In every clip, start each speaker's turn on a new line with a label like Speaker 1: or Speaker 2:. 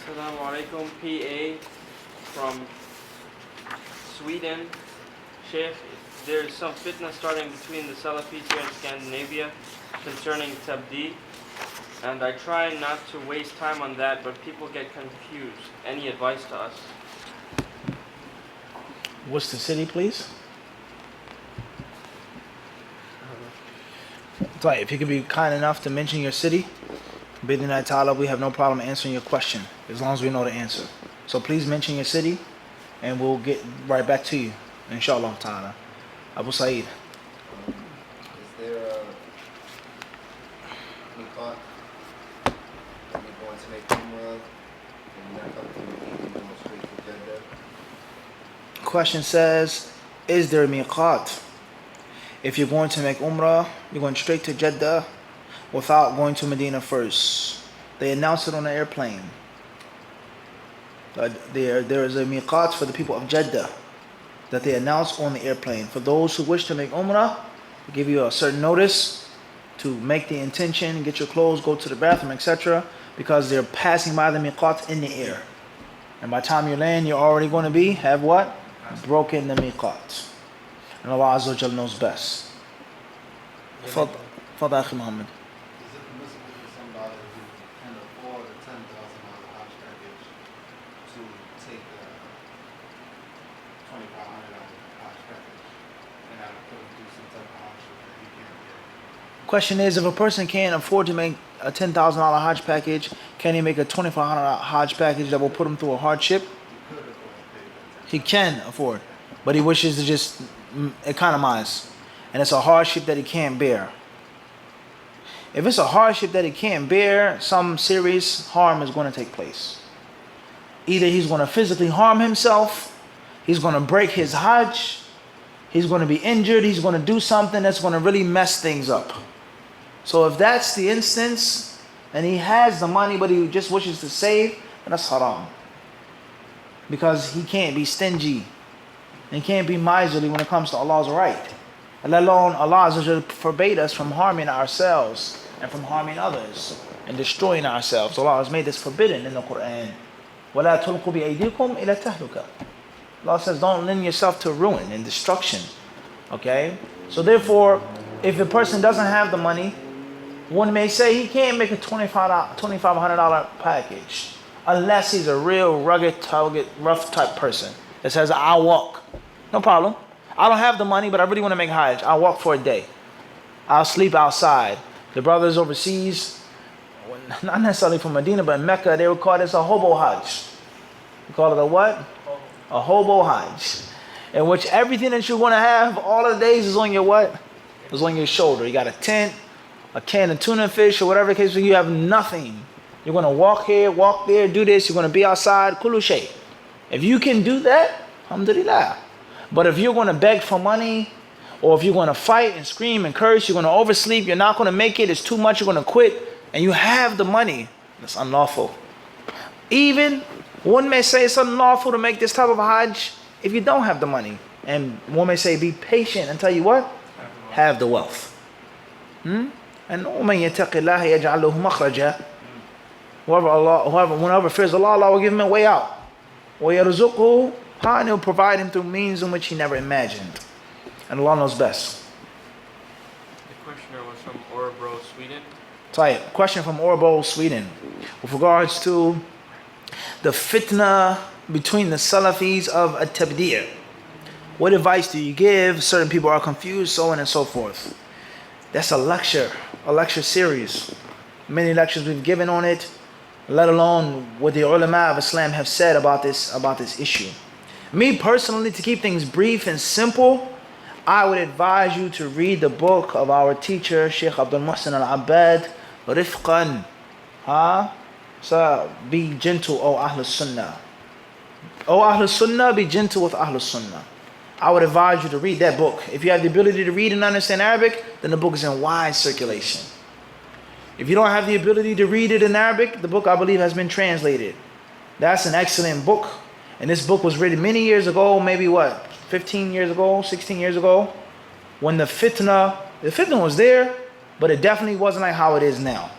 Speaker 1: Assalamu alaikum, PA from Sweden. Sheikh, there's some fitna starting between the Salafis here in Scandinavia concerning tabdi, and I try not to waste time on that, but people get confused. Any advice to us?
Speaker 2: What's the city, please? Right, if you could be kind enough to mention your city, Bidinai Ta'ala, we have no problem answering your question, as long as we know the answer. So please mention your city, and we'll get right back to you, inshallah Ta'ala. Abu Sa'id.
Speaker 3: Is there a miqat when you're going to make umrah and you're not coming from Medina, you're going straight to Jeddah?
Speaker 2: Question says, is there a miqat? If you're going to make umrah, you're going straight to Jeddah without going to Medina first. They announced it on the airplane. There is a miqat for the people of Jeddah that they announced on the airplane. For those who wish to make umrah, they give you a certain notice to make the intention, get your clothes, go to the bathroom, etc. because they're passing by the miqat in the air. And by the time you land, you're already going to have what? Broken the miqat. And Allah Azza wa Jal knows best. Fadl Akhi Muhammad.
Speaker 4: Is it permissible for somebody who can afford a $10,000 Hajj package to take a $2,500 Hajj package and have to put him through some type of hardship that he can't get?
Speaker 2: Question is, if a person can't afford to make a $10,000 Hajj package, can he make a $2,500 Hajj package that will put him through a hardship?
Speaker 4: He could afford to pay that.
Speaker 2: He can afford, but he wishes to just economize, and it's a hardship that he can't bear. If it's a hardship that he can't bear, some serious harm is going to take place. Either he's going to physically harm himself, he's going to break his Hajj, he's going to be injured, he's going to do something that's going to really mess things up. So if that's the instance, and he has the money but he just wishes to save, then that's haram. Because he can't be stingy, and he can't be miserly when it comes to Allah's right. And let alone Allah Azza wa Jalla forbade us from harming ourselves and from harming others and destroying ourselves. Allah has made this forbidden in the Quran. وَلَا تُلْقُوا بِأَيْدِيكُمْ إِلَى التَّهْلُكَةِ. Allah says, don't lend yourself to ruin and destruction. Okay? So therefore, if a person doesn't have the money, one may say he can't make a $2,500 package unless he's a real rugged, rough type person that says, I'll walk. No problem. I don't have the money, but I really want to make Hajj. I'll walk for a day. I'll sleep outside. The brothers overseas, not necessarily from Medina, but in Mecca, they would call this a hobo Hajj. We call it a what? A hobo Hajj. In which everything that you want to have, all of the days is on your what? Is on your shoulder. You got a tent, a can of tuna fish, or whatever the case, you have nothing. You're going to walk here, walk there, do this. You're going to be outside, kullu shay. If you can do that, alhamdulillah. But if you're going to beg for money, or if you're going to fight and scream and curse, you're going to oversleep, you're not going to make it, it's too much, you're going to quit, and you have the money, that's unlawful. Even one may say it's unlawful to make this type of Hajj if you don't have the money. And one may say be patient until you what? Have the wealth. And وَمَنْ يَتَقِ اللَّهِ يَجْعَلْ لَهُ مَخْرَجًا. Whoever fears Allah, Allah will give him a way out. وَيَرْزُقْهُ, and He'll provide him through means in which he never imagined. And Allah knows best.
Speaker 1: The questioner was from Örebro, Sweden.
Speaker 2: Tayyip, question from Örebro, Sweden. With regards to the fitna between the Salafis of at-Tabdi'. What advice do you give? Certain people are confused, so on and so forth. That's a lecture series. Many lectures we've given on it, let alone what the ulama of Islam have said about this issue. Me personally, to keep things brief and simple, I would advise you to read the book of our teacher, Sheikh Abdul Muhsin al-Abbad, Rifqan. So be gentle, O Ahlul Sunnah. O Ahlul Sunnah, be gentle with Ahlul Sunnah. I would advise you to read that book. If you have the ability to read and understand Arabic, then the book is in wide circulation. If you don't have the ability to read it in Arabic, the book I believe has been translated. That's an excellent book. And this book was written many years ago, maybe what, 15 years ago, 16 years ago, when the fitna was there, but it definitely wasn't like how it is now.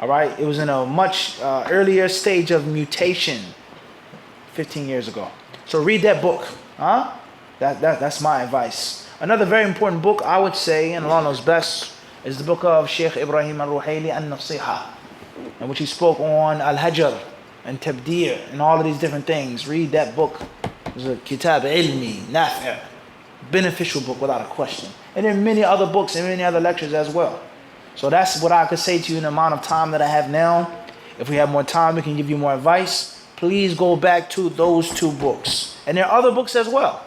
Speaker 2: All right, it was in a much earlier stage of mutation 15 years ago. So read that book, huh? That's my advice. Another very important book I would say, and Allah knows best, is the book of Sheikh Ibrahim al-Ruhaili an-Nasiha, in which he spoke on al-Hajr and tabdir and all of these different things. Read that book. It's a kitab ilmi, nafi', beneficial book without a question. And there are many other books and many other lectures as well. So that's what I could say to you in the amount of time that I have now. If we have more time, we can give you more advice. Please go back to those two books. And there are other books as well,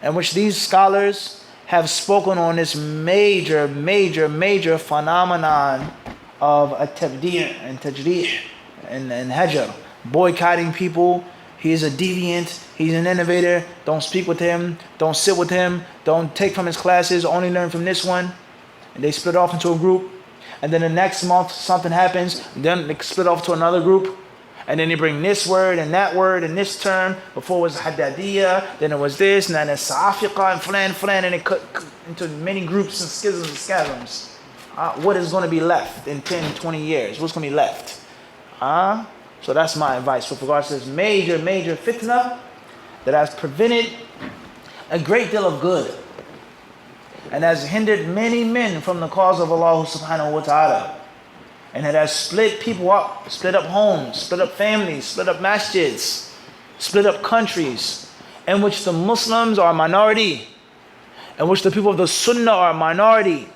Speaker 2: in which these scholars have spoken on this major phenomenon of a tabdir and tajrih and hajr. Boycotting people. He is a deviant. He's an innovator. Don't speak with him. Don't sit with him. Don't take from his classes. Only learn from this one. And they split off into a group. And then the next month something happens. Then they split off to another group. And then they bring this word and this term. Before it was Haddadiyah. Then it was this. And then it's Safiqa and flan. And it cut into many groups and schisms. What is going to be left in 10, 20 years? What's going to be left? So that's my advice with regards to this major fitna that has prevented a great deal of good and has hindered many men from the cause of Allah subhanahu wa ta'ala. And it has split people up, split up homes, split up families, split up masjids, split up countries, in which the Muslims are a minority, in which the people of the Sunnah are a minority,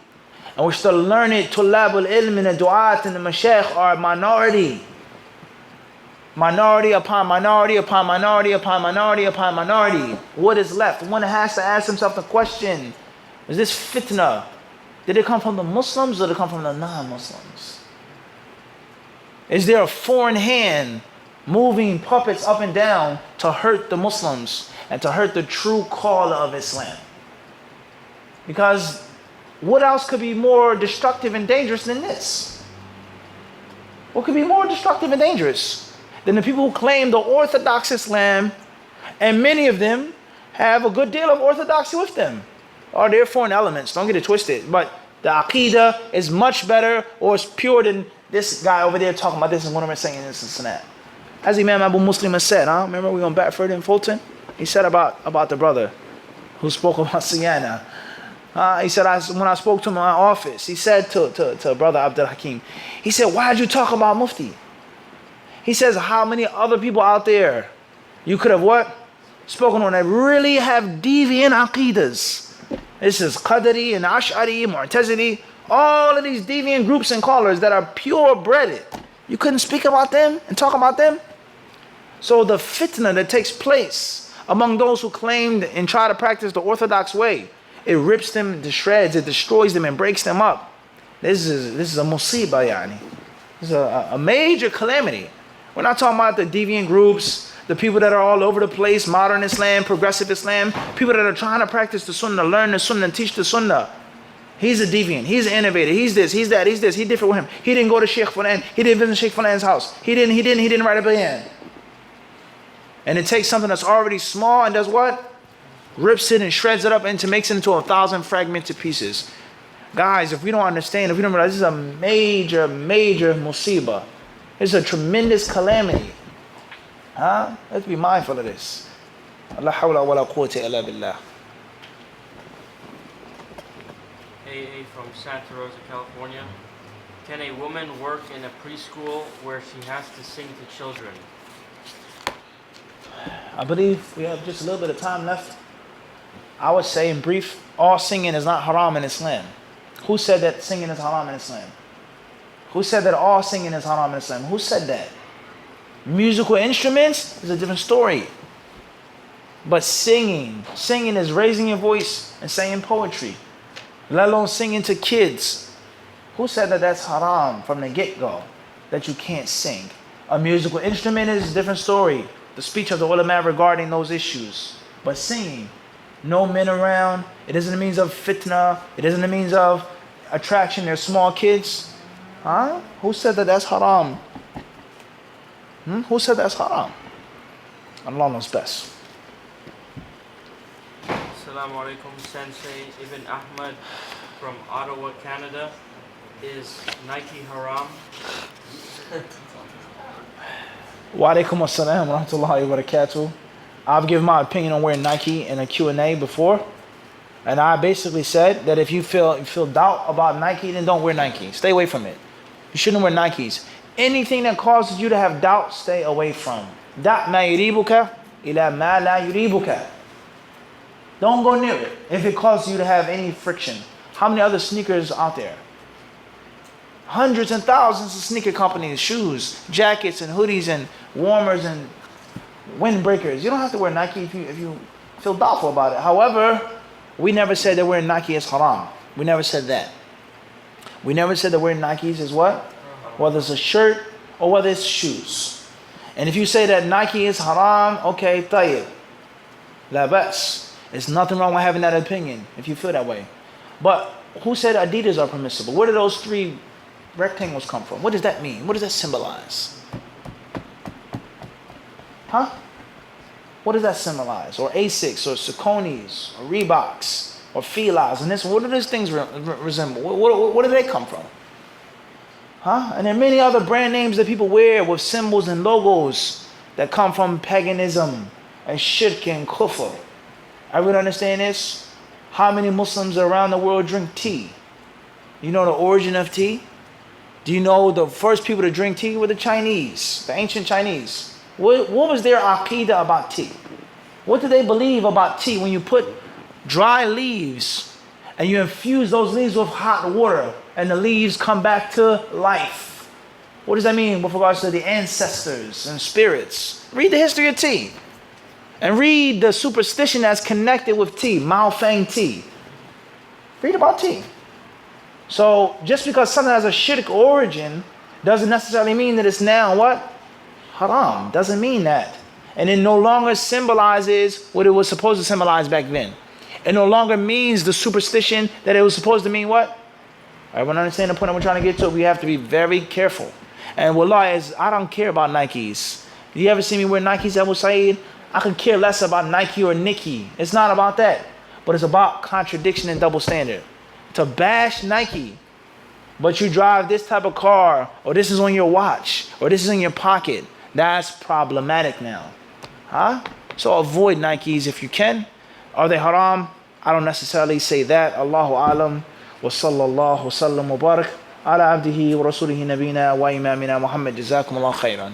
Speaker 2: in which the learned Tulabul Ilm and the Du'at and the Mashaykh are a minority. Minority upon minority upon minority upon minority upon minority. What is left? One has to ask himself the question, is this fitna, did it come from the Muslims or did it come from the non-Muslims? Is there a foreign hand moving puppets up and down to hurt the Muslims and to hurt the true call of Islam? Because what else could be more destructive and dangerous than this? What could be more destructive and dangerous than the people who claim the Orthodox Islam, and many of them have a good deal of orthodoxy with them? Or they're foreign elements, don't get it twisted, but the Aqidah is much better or is pure than this guy over there talking about this and one of them saying this and that. As Imam Abu Muslim has said, remember we on Batford in Fulton? He said about the brother who spoke about Siyana. He said, when I spoke to him in my office, he said to brother Abdul Hakim, he said, why did you talk about Mufti? He says, how many other people out there you could have what? Spoken on that really have deviant aqidas. This is Qadari and Ash'ari, Mu'tazili, all of these deviant groups and callers that are pure-breeded. You couldn't speak about them and talk about them? So the fitna that takes place among those who claim and try to practice the orthodox way, it rips them to shreds, it destroys them and breaks them up. This is a musibah, yani. This is a major calamity. We're not talking about the deviant groups, the people that are all over the place, modern Islam, progressive Islam, people that are trying to practice the Sunnah, learn the Sunnah, and teach the Sunnah. He's a deviant, he's an innovator, he's this, he's that, he's this, he's different with him. He didn't go to Sheikh Fulan, he didn't visit Sheikh Fulan's house. He didn't write a bayan. And it takes something that's already small and does what? Rips it and shreds it up and makes it into 1,000 fragmented pieces. Guys, if we don't understand, if we don't realize, this is a major musibah. It's a tremendous calamity. Let's be mindful of this. La hawla wa la quwwata illa billah.
Speaker 1: AA from Santa Rosa, California. Can a woman work in a preschool where she has to sing to children?
Speaker 2: I believe we have just a little bit of time left. I would say in brief, all singing is not haram in Islam. Who said that singing is haram in Islam? Who said that all singing is haram in Islam? Who said that? Musical instruments is a different story. But singing is raising your voice and saying poetry, let alone singing to kids. Who said that that's haram from the get-go, that you can't sing? A musical instrument is a different story. The speech of the ulama regarding those issues. But singing, no men around, it isn't a means of fitna, it isn't a means of attraction. They're small kids. Huh? Who said that that's haram? Who said that's haram? Allah knows best.
Speaker 1: Assalamu alaikum, Sensei Ibn Ahmad from Ottawa, Canada. Is Nike haram?
Speaker 2: Wa alaikum assalam wa rahmatullahi wa barakatuh. I've given my opinion on wearing Nike in a Q&A before. And I basically said that if you feel doubt about Nike, then don't wear Nike. Stay away from it. You shouldn't wear Nikes. Anything that causes you to have doubt, stay away from. Da' ma yuribuka ila ma la yuribuka. Don't go near it if it causes you to have any friction. How many other sneakers out there? Hundreds and thousands of sneaker companies, shoes, jackets and hoodies and warmers and windbreakers. You don't have to wear Nike if you feel doubtful about it. However, we never said that wearing Nike is haram. We never said that. We never said that wearing Nikes is what? Whether it's a shirt or whether it's shoes. And if you say that Nike is haram, okay, tayyib. La bas. There's nothing wrong with having that opinion if you feel that way. But who said Adidas are permissible? Where do those three rectangles come from? What does that mean? What does that symbolize? Huh? What does that symbolize? Or Asics, or Saucony's, or Reeboks, or Fila's, and this. What do these things resemble? Where do they come from? Huh? And there are many other brand names that people wear with symbols and logos that come from paganism and shirk and kufr. Everyone understand this? How many Muslims around the world drink tea? You know the origin of tea? Do you know the first people to drink tea were the Chinese, the ancient Chinese? What was their aqidah about tea? What did they believe about tea when you put dry leaves and you infuse those leaves with hot water and the leaves come back to life? What does that mean with regards to the ancestors and spirits? Read the history of tea. And read the superstition that's connected with tea, Mao Feng tea. Read about tea. So just because something has a shirk origin doesn't necessarily mean that it's now what? Haram. Doesn't mean that. And it no longer symbolizes what it was supposed to symbolize back then. It no longer means the superstition that it was supposed to mean what? Everyone understand the point I'm trying to get to? We have to be very careful. And wallah, I don't care about Nikes. You ever see me wear Nikes, Abu Saeed? I could care less about Nike or Nikki. It's not about that. But it's about contradiction and double standard. To bash Nike, but you drive this type of car, or this is on your watch, or this is in your pocket, that's problematic now. Huh? So avoid Nikes if you can. Are they haram? I don't necessarily say that. Allahu alam. Wa sallallahu wa sallam wa barak ala abdihi wa rasulihi nabina wa imamina Muhammad. Jazakum Allah khairan.